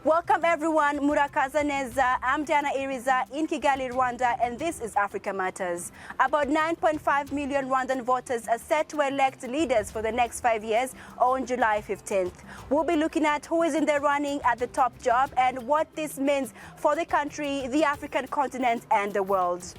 Welcome everyone, Murakaza Neza, I'm Diana Iriza in Kigali, Rwanda, and this is Africa Matters. About 9.5 million Rwandan voters are set to elect leaders for the next 5 years on July 15th. We'll be looking at who is in the running at the top job and what this means for the country, the African continent, and the world.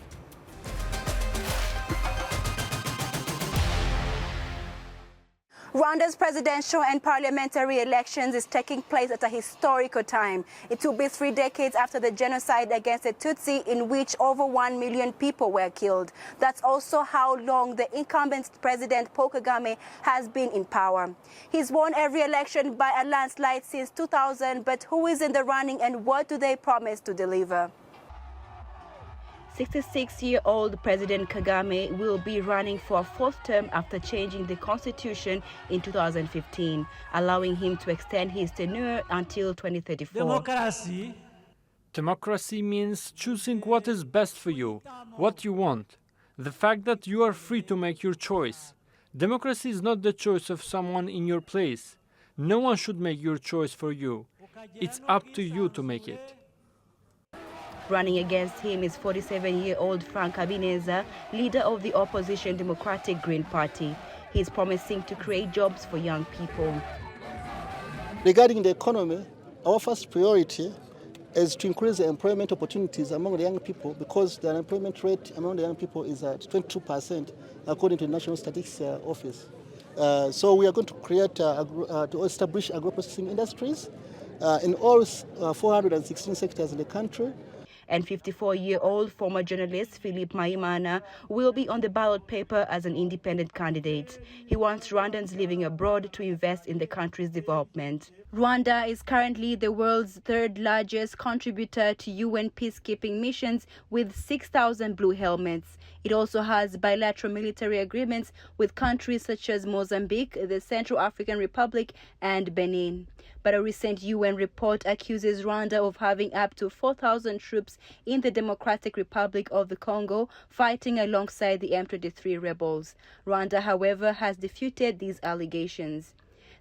Rwanda's presidential and parliamentary elections is taking place at a historical time. It will be 3 decades after the genocide against the Tutsi, in which over 1 million people were killed. That's also how long the incumbent president Paul Kagame has been in power. He's won every election by a landslide since 2000, but who is in the running and what do they promise to deliver? 66-year-old President Kagame will be running for a fourth term after changing the constitution in 2015, allowing him to extend his tenure until 2034. Democracy means choosing what is best for you, what you want. The fact that you are free to make your choice. Democracy is not the choice of someone in your place. No one should make your choice for you. It's up to you to make it. Running against him is 47-year-old Frank Habineza, leader of the opposition Democratic Green Party. He's promising to create jobs for young people. Regarding the economy, our first priority is to increase the employment opportunities among the young people, because the unemployment rate among the young people is at 22%, according to the National Statistics Office. So we are going to create, to establish agro-processing industries in all 416 sectors in the country. And 54-year-old former journalist Philip Maimana will be on the ballot paper as an independent candidate. He wants Rwandans living abroad to invest in the country's development. Rwanda is currently the world's third largest contributor to UN peacekeeping missions with 6,000 blue helmets. It also has bilateral military agreements with countries such as Mozambique, the Central African Republic, and Benin. But a recent UN report accuses Rwanda of having up to 4,000 troops in the Democratic Republic of the Congo, fighting alongside the M23 rebels. Rwanda, however, has disputed these allegations.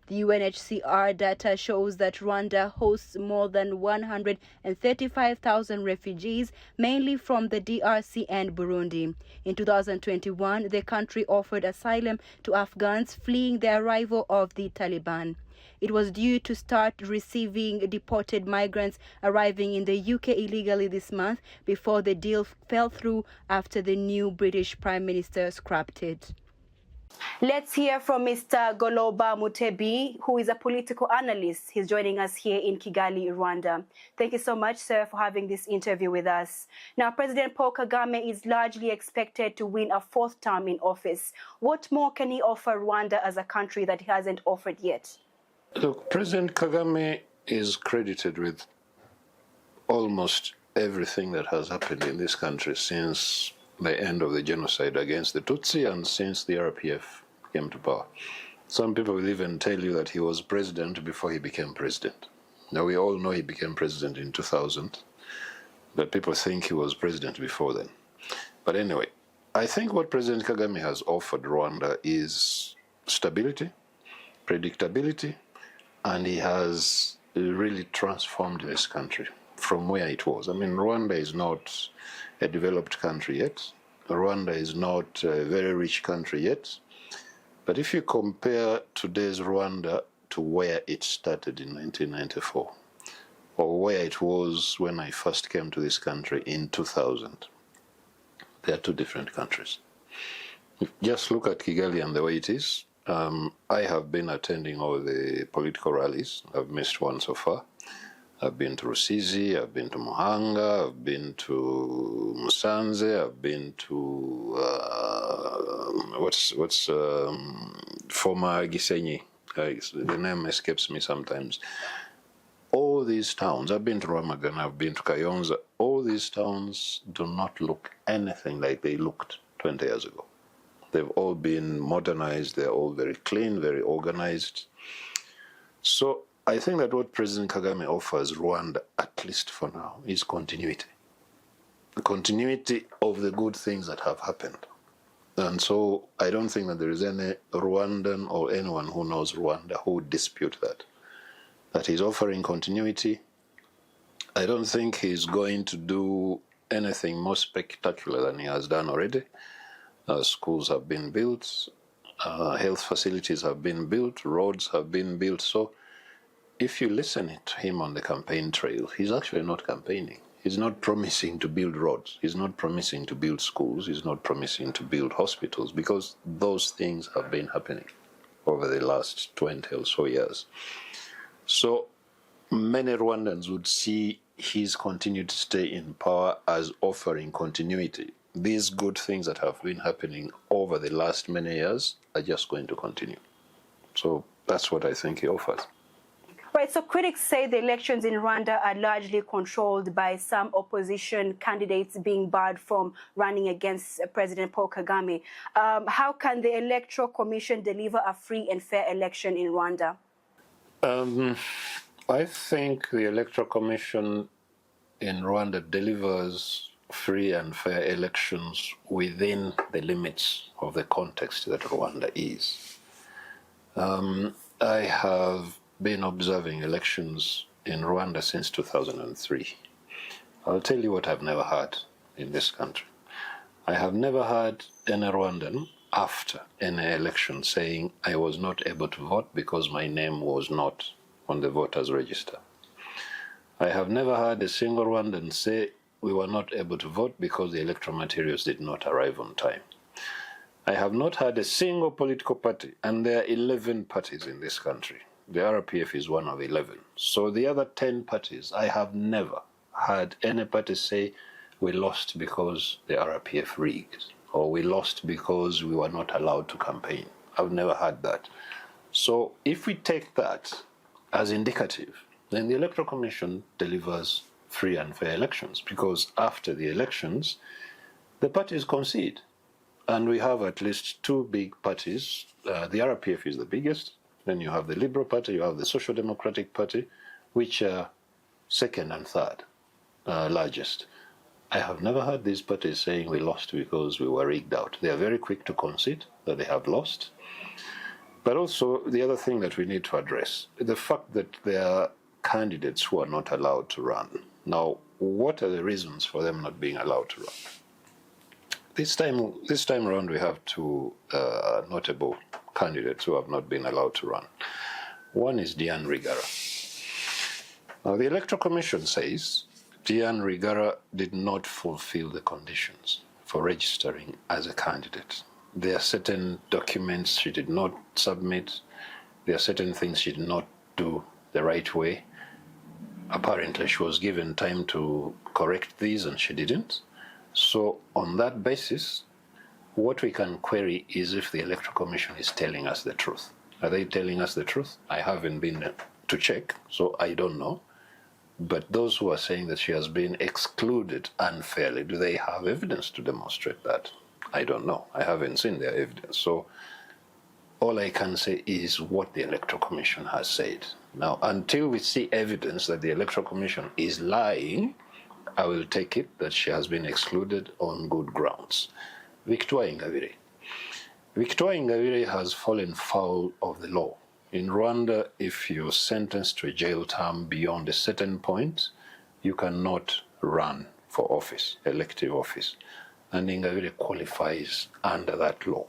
The UNHCR data shows that Rwanda hosts more than 135,000 refugees, mainly from the DRC and Burundi. In 2021, the country offered asylum to Afghans fleeing the arrival of the Taliban. It was due to start receiving deported migrants arriving in the UK illegally this month before the deal fell through after the new British Prime Minister scrapped it. Let's hear from Mr. Goloba Mutebi, who is a political analyst. He's joining us here in Kigali, Rwanda. Thank you so much, sir, for having this interview with us. Now, President Paul Kagame is largely expected to win a fourth term in office. What more can he offer Rwanda as a country that he hasn't offered yet? Look, President Kagame is credited with almost everything that has happened in this country since the end of the genocide against the Tutsi and since the RPF came to power. Some people will even tell you that he was president before he became president. Now, we all know he became president in 2000, but people think he was president before then. But anyway, I think what President Kagame has offered Rwanda is stability, predictability, and he has really transformed this country from where it was. I mean, Rwanda is not a developed country yet. Rwanda is not a very rich country yet. But if you compare today's Rwanda to where it started in 1994, or where it was when I first came to this country in 2000, they are two different countries. Just look at Kigali and the way it is. I have been attending all the political rallies. I've missed one so far. I've been to Rusizi, I've been to Muhanga, I've been to Musanze, I've been to former Gisenyi. The name escapes me sometimes. All these towns, I've been to Ramagan, I've been to Kayonza. All these towns do not look anything like they looked 20 years ago. They've all been modernized, they're all very clean, very organized. So I think that what President Kagame offers Rwanda, at least for now, is continuity. The continuity of the good things that have happened. And so I don't think that there is any Rwandan or anyone who knows Rwanda who would dispute that. That he's offering continuity I don't think he's going to do anything more spectacular than he has done already. Schools have been built, health facilities have been built, roads have been built. So if you listen to him on the campaign trail, he's actually not campaigning. He's not promising to build roads. He's not promising to build schools. He's not promising to build hospitals, because those things have been happening over the last 20 or so years. So many Rwandans would see his continued stay in power as offering continuity. These good things that have been happening over the last many years are just going to continue. So that's what I think he offers. Right, so critics say the elections in Rwanda are largely controlled by some opposition candidates being barred from running against President Paul Kagame. How can the Electoral Commission deliver a free and fair election in Rwanda? I think the Electoral Commission in Rwanda delivers free and fair elections within the limits of the context that Rwanda is. I have been observing elections in Rwanda since 2003. I'll tell you what I've never heard in this country. I have never heard any Rwandan after any election saying I was not able to vote because my name was not on the voters' register. I have never heard a single Rwandan say we were not able to vote because the electoral materials did not arrive on time. I have not heard a single political party, and there are 11 parties in this country. The RPF is one of 11. So the other 10 parties, I have never heard any party say we lost because the RPF rigged, or we lost because we were not allowed to campaign. I've never heard that. So if we take that as indicative, then the Electoral Commission delivers free and fair elections, because after the elections, the parties concede. And we have at least two big parties. The RPF is the biggest. Then you have the Liberal Party, you have the Social Democratic Party, which are second and third largest. I have never heard these parties saying we lost because we were rigged out. They are very quick to concede that they have lost. But also, the other thing that we need to address, the fact that there are candidates who are not allowed to run. Now, what are the reasons for them not being allowed to run? This time around, we have two notable candidates who have not been allowed to run. One is Diane Rwigara. Now, the Electoral Commission says Diane Rwigara did not fulfill the conditions for registering as a candidate. There are certain documents she did not submit. There are certain things she did not do the right way. Apparently, she was given time to correct these, and she didn't. So on that basis, what we can query is if the Electoral Commission is telling us the truth. Are they telling us the truth? I haven't been to check, so I don't know. But those who are saying that she has been excluded unfairly, do they have evidence to demonstrate that? I don't know. I haven't seen their evidence. So all I can say is what the Electoral Commission has said. Now, until we see evidence that the Electoral Commission is lying, I will take it that she has been excluded on good grounds. Victoire Ingabire. Victoire Ingabire has fallen foul of the law. In Rwanda, if you're sentenced to a jail term beyond a certain point, you cannot run for office, elective office. And Ingabire qualifies under that law.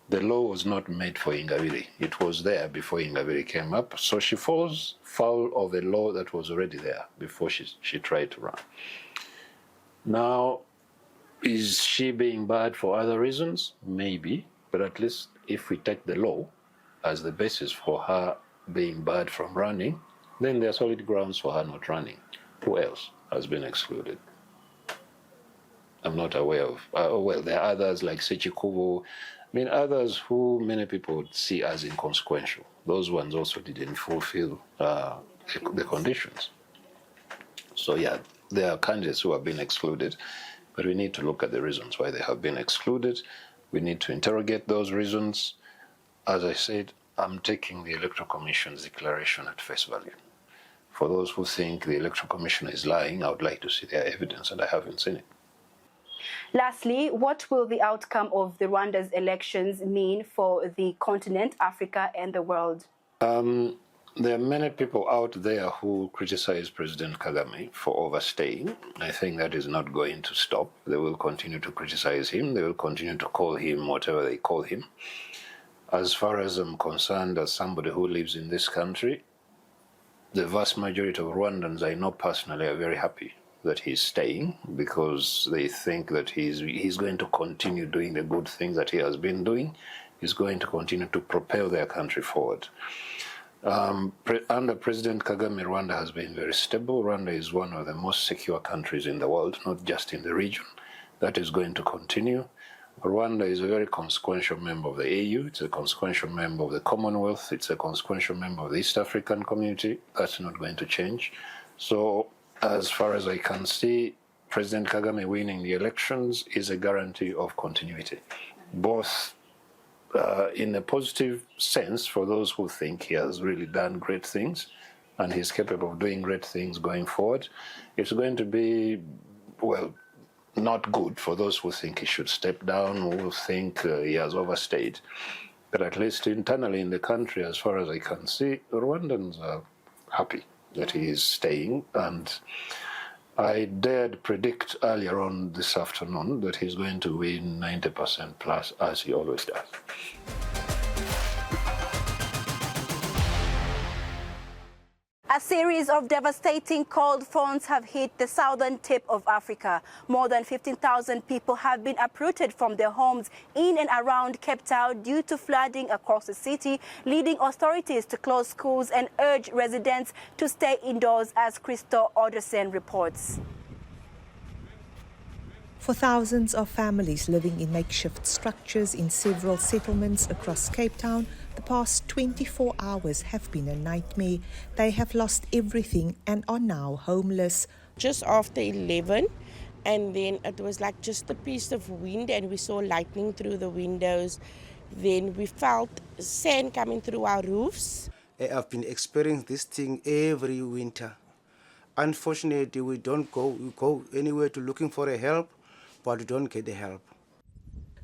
The law was not made for Ingabire. It was there before Ingabire came up. So she falls foul of a law that was already there before she tried to run. Now, is she being bad for other reasons? Maybe. But at least if we take the law as the basis for her being barred from running, then there are solid grounds for her not running. Who else has been excluded? I'm not aware of. Well, there are others like Sechikubo. I mean, others who many people would see as inconsequential. Those ones also didn't fulfill the conditions. So yeah, there are candidates who have been excluded, but we need to look at the reasons why they have been excluded. We need to interrogate those reasons. As I said, I'm taking the Electoral Commission's declaration at face value. For those who think the Electoral Commission is lying, I would like to see their evidence, and I haven't seen it. Lastly, what will the outcome of the Rwanda's elections mean for the continent, Africa, and the world? There are many people out there who criticize President Kagame for overstaying. I think that is not going to stop. They will continue to criticize him. They will continue to call him whatever they call him. As far as I'm concerned, as somebody who lives in this country, the vast majority of Rwandans I know personally are very happy that he's staying, because they think that he's going to continue doing the good things that he has been doing. He's going to continue to propel their country forward. Under President Kagame, Rwanda has been very stable. Rwanda is one of the most secure countries in the world, not just in the region. That is going to continue. Rwanda is a very consequential member of the AU. It's a consequential member of the Commonwealth. It's a consequential member of the East African community. That's not going to change. So, as far as I can see, President Kagame winning the elections is a guarantee of continuity, both in a positive sense for those who think he has really done great things and he's capable of doing great things going forward. It's going to be, well, not good for those who think he should step down, who think he has overstayed. But at least internally in the country, as far as I can see, Rwandans are happy that he is staying. And I dared predict earlier on this afternoon that he's going to win 90% plus, as he always does. A series of devastating cold fronts have hit the southern tip of Africa. More than 15,000 people have been uprooted from their homes in and around Cape Town due to flooding across the city, leading authorities to close schools and urge residents to stay indoors, as Crystal Alderson reports. For thousands of families living in makeshift structures in several settlements across Cape Town, the past 24 hours have been a nightmare. They have lost everything and are now homeless. Just after 11, and then it was like just a piece of wind and we saw lightning through the windows. Then we felt sand coming through our roofs. I've been experiencing this thing every winter. Unfortunately, we go anywhere to looking for a help, but we don't get the help.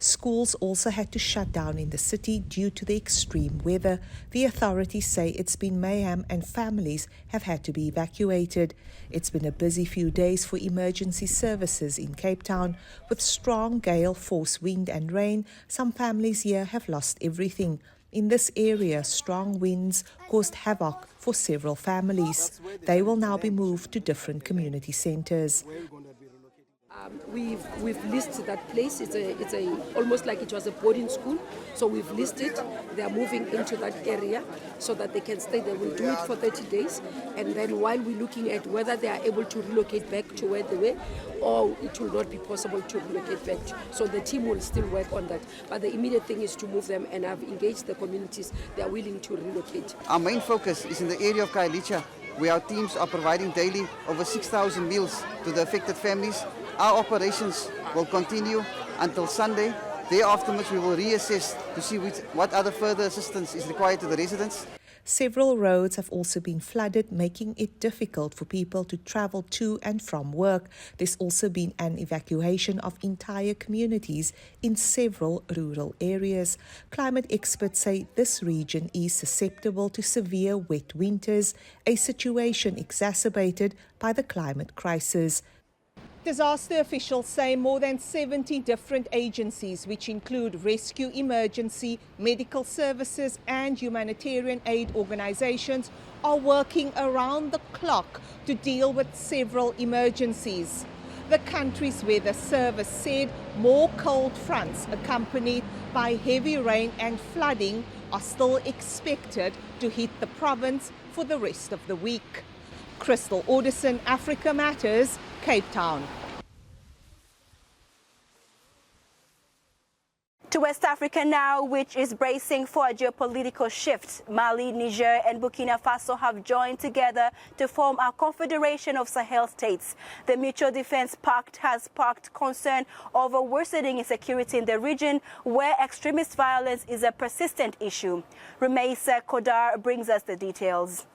Schools also had to shut down in the city due to the extreme weather. The authorities say it's been mayhem and families have had to be evacuated. It's been a busy few days for emergency services in Cape Town. With strong gale force wind and rain, some families here have lost everything. In this area, strong winds caused havoc for several families. They will now be moved to different community centres. We've listed that place. It's almost like it was a boarding school. So we've listed. They are moving into that area so that they can stay. They will do it for 30 days. And then while we're looking at whether they are able to relocate back to where they were, or it will not be possible to relocate back. So the team will still work on that. But the immediate thing is to move them, and I've engaged the communities. They are willing to relocate. Our main focus is in the area of Kailicha, where our teams are providing daily over 6,000 meals to the affected families. Our operations will continue until Sunday. Thereafter, we will reassess to see what other further assistance is required to the residents. Several roads have also been flooded, making it difficult for people to travel to and from work. There's also been an evacuation of entire communities in several rural areas. Climate experts say this region is susceptible to severe wet winters, a situation exacerbated by the climate crisis. Disaster officials say more than 70 different agencies, which include rescue, emergency, medical services and humanitarian aid organizations, are working around the clock to deal with several emergencies. The country's weather service said more cold fronts accompanied by heavy rain and flooding are still expected to hit the province for the rest of the week. Crystal Alderson, Africa Matters, Cape Town. To West Africa now, which is bracing for a geopolitical shift. Mali, Niger and Burkina Faso have joined together to form a confederation of Sahel states. The Mutual Defense Pact has sparked concern over worsening insecurity in the region, where extremist violence is a persistent issue. Rumeisa Kodar brings us the details.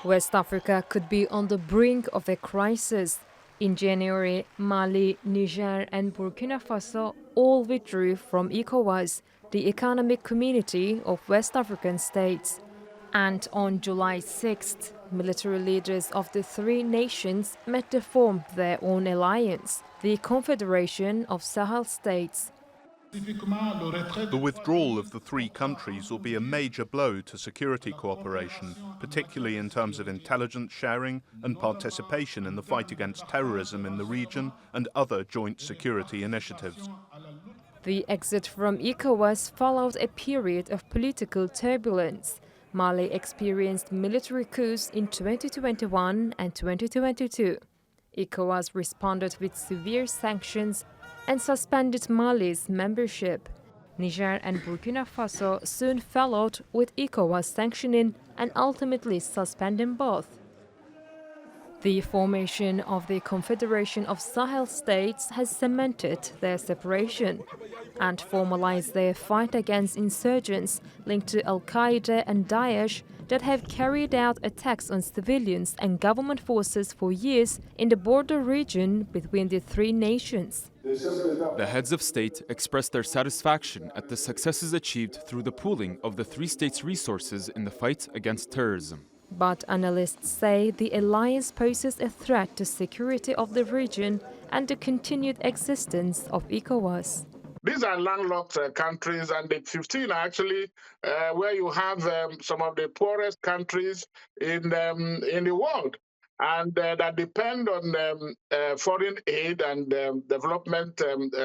West Africa could be on the brink of a crisis. In January, Mali, Niger and Burkina Faso all withdrew from ECOWAS, the economic community of West African states. And on July 6th, military leaders of the three nations met to form their own alliance, the Confederation of Sahel States. The withdrawal of the three countries will be a major blow to security cooperation, particularly in terms of intelligence sharing and participation in the fight against terrorism in the region and other joint security initiatives. The exit from ECOWAS followed a period of political turbulence. Mali experienced military coups in 2021 and 2022. ECOWAS responded with severe sanctions and suspended Mali's membership. Niger and Burkina Faso soon followed, with ECOWAS sanctioning and ultimately suspending both. The formation of the Confederation of Sahel States has cemented their separation and formalized their fight against insurgents linked to Al-Qaeda and Daesh that have carried out attacks on civilians and government forces for years in the border region between the three nations. The heads of state expressed their satisfaction at the successes achieved through the pooling of the three states' resources in the fight against terrorism. But analysts say the alliance poses a threat to security of the region and the continued existence of ECOWAS. These are landlocked countries, and the 15 are actually where you have some of the poorest countries in the world, and that depend on foreign aid and development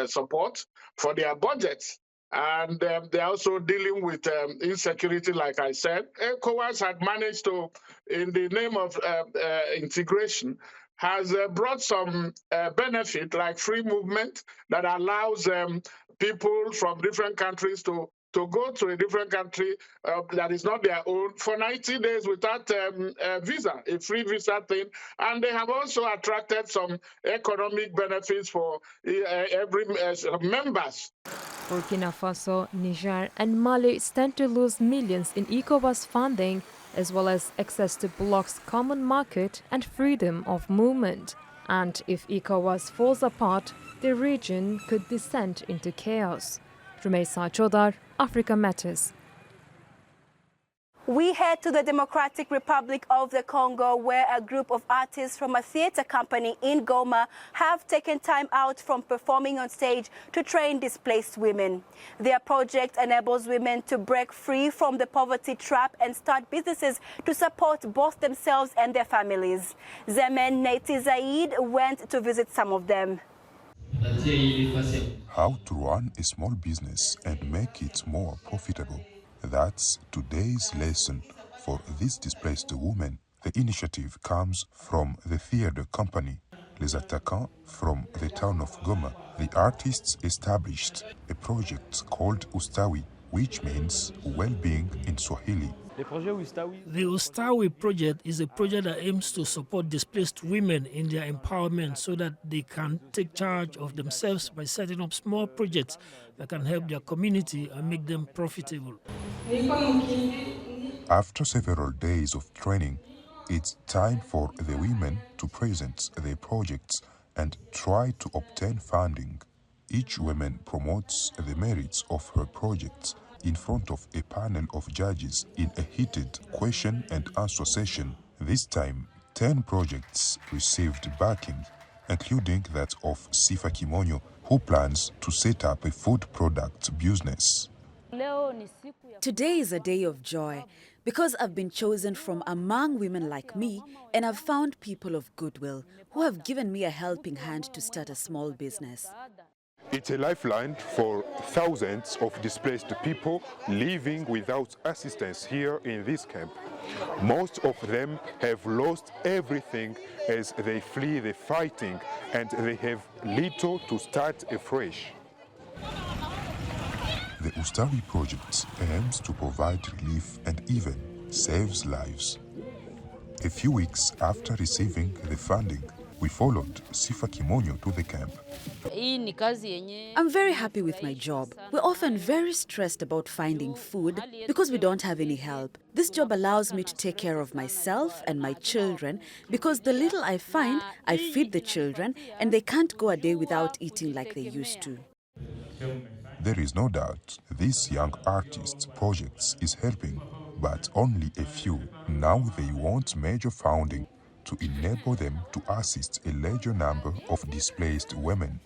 support for their budgets. And they're also dealing with insecurity, like I said. ECOWAS had managed to, in the name of integration, has brought some benefit, like free movement, that allows people from different countries to go to a different country that is not their own for 90 days without visa, a free visa thing. And they have also attracted some economic benefits for every members. Burkina Faso, Niger and Mali stand to lose millions in ECOWAS funding, as well as access to bloc's common market and freedom of movement. And if ECOWAS falls apart, the region could descend into chaos. Rumeisa Chodar, Africa Matters. We head to the Democratic Republic of the Congo, where a group of artists from a theater company in Goma have taken time out from performing on stage to train displaced women. Their project enables women to break free from the poverty trap and start businesses to support both themselves and their families. Zemen Neiti Zaid went to visit some of them. How to run a small business and make it more profitable. That's today's lesson for this displaced woman. The initiative comes from the theater company Les Attaquants from the town of Goma. The artists established a project called Ustawi, which means well-being in Swahili. The Ustawi project is a project that aims to support displaced women in their empowerment so that they can take charge of themselves by setting up small projects that can help their community and make them profitable. After several days of training, it's time for the women to present their projects and try to obtain funding. Each woman promotes the merits of her projects in front of a panel of judges in a heated question and answer session. This time, 10 projects received backing, including that of Sifa Kimonyo, who plans to set up a food product business. Today is a day of joy because I've been chosen from among women like me, and I've found people of goodwill who have given me a helping hand to start a small business. It's a lifeline for thousands of displaced people living without assistance here in this camp. Most of them have lost everything as they flee the fighting, and they have little to start afresh. The Ustawi project aims to provide relief and even saves lives. A few weeks after receiving the funding, we followed Sifa Kimonyo to the camp. I'm very happy with my job. We're often very stressed about finding food because we don't have any help. This job allows me to take care of myself and my children because the little I find, I feed the children and they can't go a day without eating like they used to. There is no doubt this young artist's project is helping but only a few. Now they want major funding to enable them to assist a larger number of displaced women.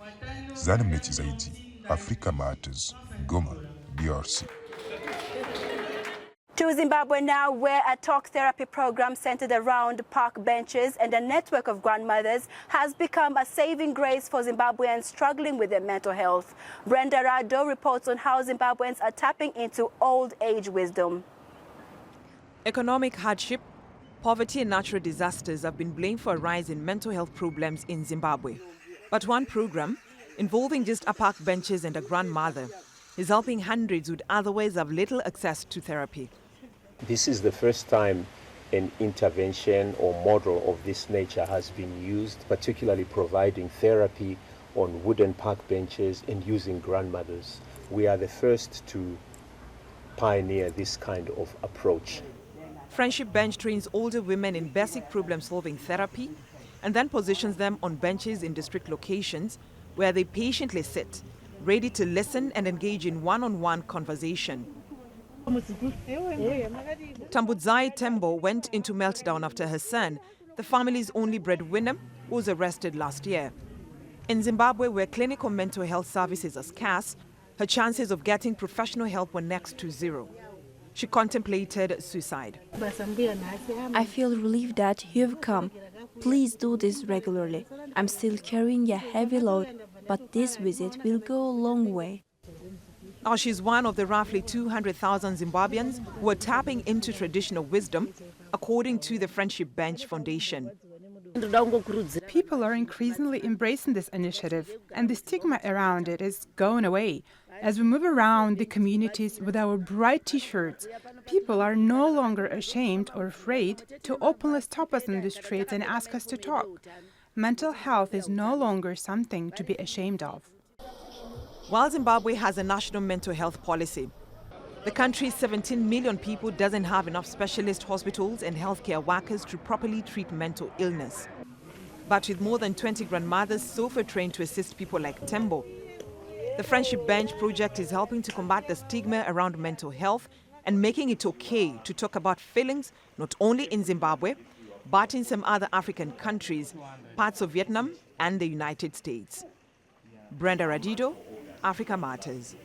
Zanmneti Zaidi, Africa Matters, Goma, DRC. To Zimbabwe now, where a talk therapy program centered around park benches and a network of grandmothers has become a saving grace for Zimbabweans struggling with their mental health. Brenda Rado reports on how Zimbabweans are tapping into old age wisdom. Economic hardship, poverty and natural disasters have been blamed for a rise in mental health problems in Zimbabwe. But one program, involving just a park benches and a grandmother, is helping hundreds who'd otherwise have little access to therapy. This is the first time an intervention or model of this nature has been used, particularly providing therapy on wooden park benches and using grandmothers. We are the first to pioneer this kind of approach. Friendship Bench trains older women in basic problem-solving therapy and then positions them on benches in district locations where they patiently sit, ready to listen and engage in one-on-one conversation. Tambudzai Tembo went into meltdown after her son, the family's only breadwinner, was arrested last year. In Zimbabwe, where clinical mental health services are scarce, her chances of getting professional help were next to zero. She contemplated suicide. I feel relieved that you've come. Please do this regularly. I'm still carrying a heavy load, but this visit will go a long way. Now she's one of the roughly 200,000 Zimbabweans who are tapping into traditional wisdom, according to the Friendship Bench Foundation. People are increasingly embracing this initiative, and the stigma around it is going away. As we move around the communities with our bright T-shirts, people are no longer ashamed or afraid to openly stop us in the streets and ask us to talk. Mental health is no longer something to be ashamed of. While Zimbabwe has a national mental health policy, the country's 17 million people doesn't have enough specialist hospitals and healthcare workers to properly treat mental illness. But with more than 20 grandmothers so far trained to assist people like Tembo, the Friendship Bench project is helping to combat the stigma around mental health and making it okay to talk about feelings not only in Zimbabwe, but in some other African countries, parts of Vietnam and the United States. Brenda Radido, Africa Matters.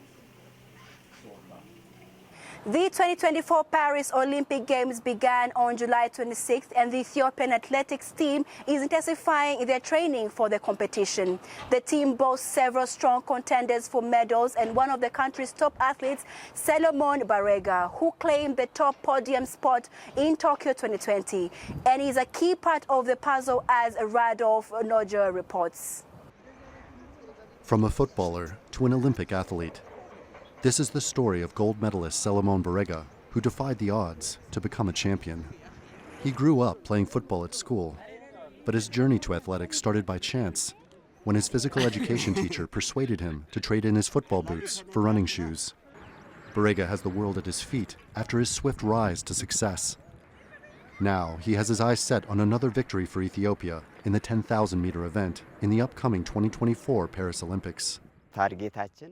The 2024 Paris Olympic Games began on July 26th, and the Ethiopian athletics team is intensifying their training for the competition. The team boasts several strong contenders for medals, and one of the country's top athletes, Solomon Barega, who claimed the top podium spot in Tokyo 2020, and is a key part of the puzzle, as Radolf Nojer reports. From a footballer to an Olympic athlete, this is the story of gold medalist Solomon Barega, who defied the odds to become a champion. He grew up playing football at school, but his journey to athletics started by chance when his physical education teacher persuaded him to trade in his football boots for running shoes. Barega has the world at his feet after his swift rise to success. Now he has his eyes set on another victory for Ethiopia in the 10,000-meter event in the upcoming 2024 Paris Olympics.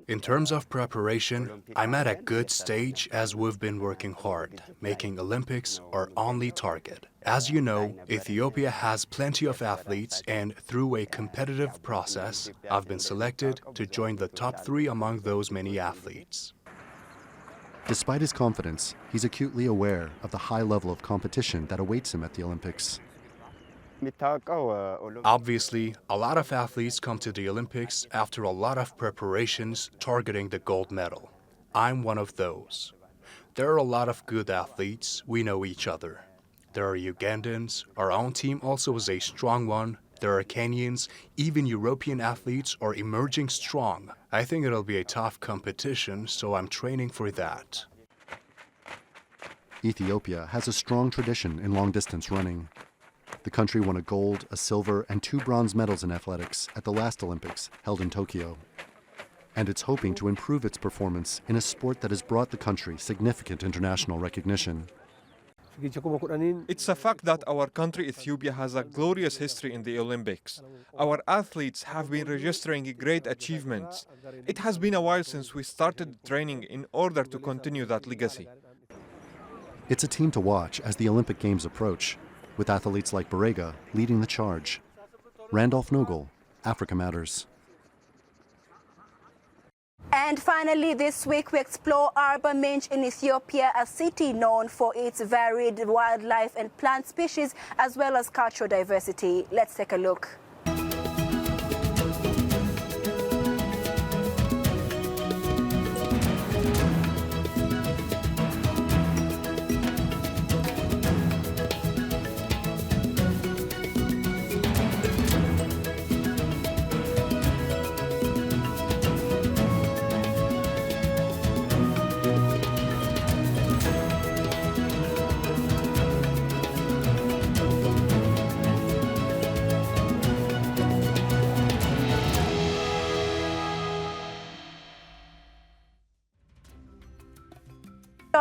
In terms of preparation, I'm at a good stage as we've been working hard, making Olympics our only target. As you know, Ethiopia has plenty of athletes, and through a competitive process, I've been selected to join the top 3 among those many athletes. Despite his confidence, he's acutely aware of the high level of competition that awaits him at the Olympics. Obviously, a lot of athletes come to the Olympics after a lot of preparations targeting the gold medal. I'm one of those. There are a lot of good athletes, we know each other. There are Ugandans, our own team also is a strong one. There are Kenyans, even European athletes are emerging strong. I think it'll be a tough competition, so I'm training for that. Ethiopia has a strong tradition in long-distance running. The country won a gold, a silver, and 2 bronze medals in athletics at the last Olympics, held in Tokyo. And it's hoping to improve its performance in a sport that has brought the country significant international recognition. It's a fact that our country, Ethiopia, has a glorious history in the Olympics. Our athletes have been registering great achievements. It has been a while since we started training in order to continue that legacy. It's a team to watch as the Olympic Games approach, with athletes like Barega leading the charge. Randolph Nogel, Africa Matters. And finally, this week we explore Arba Minch in Ethiopia, a city known for its varied wildlife and plant species as well as cultural diversity. Let's take a look.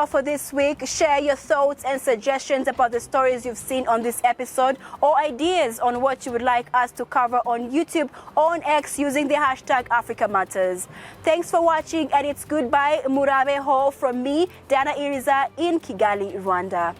For this week, share your thoughts and suggestions about the stories you've seen on this episode or ideas on what you would like us to cover on YouTube or on X using the hashtag Africa Matters. Thanks for watching, and it's goodbye. Murabe ho from me, Dana Iriza in Kigali, Rwanda.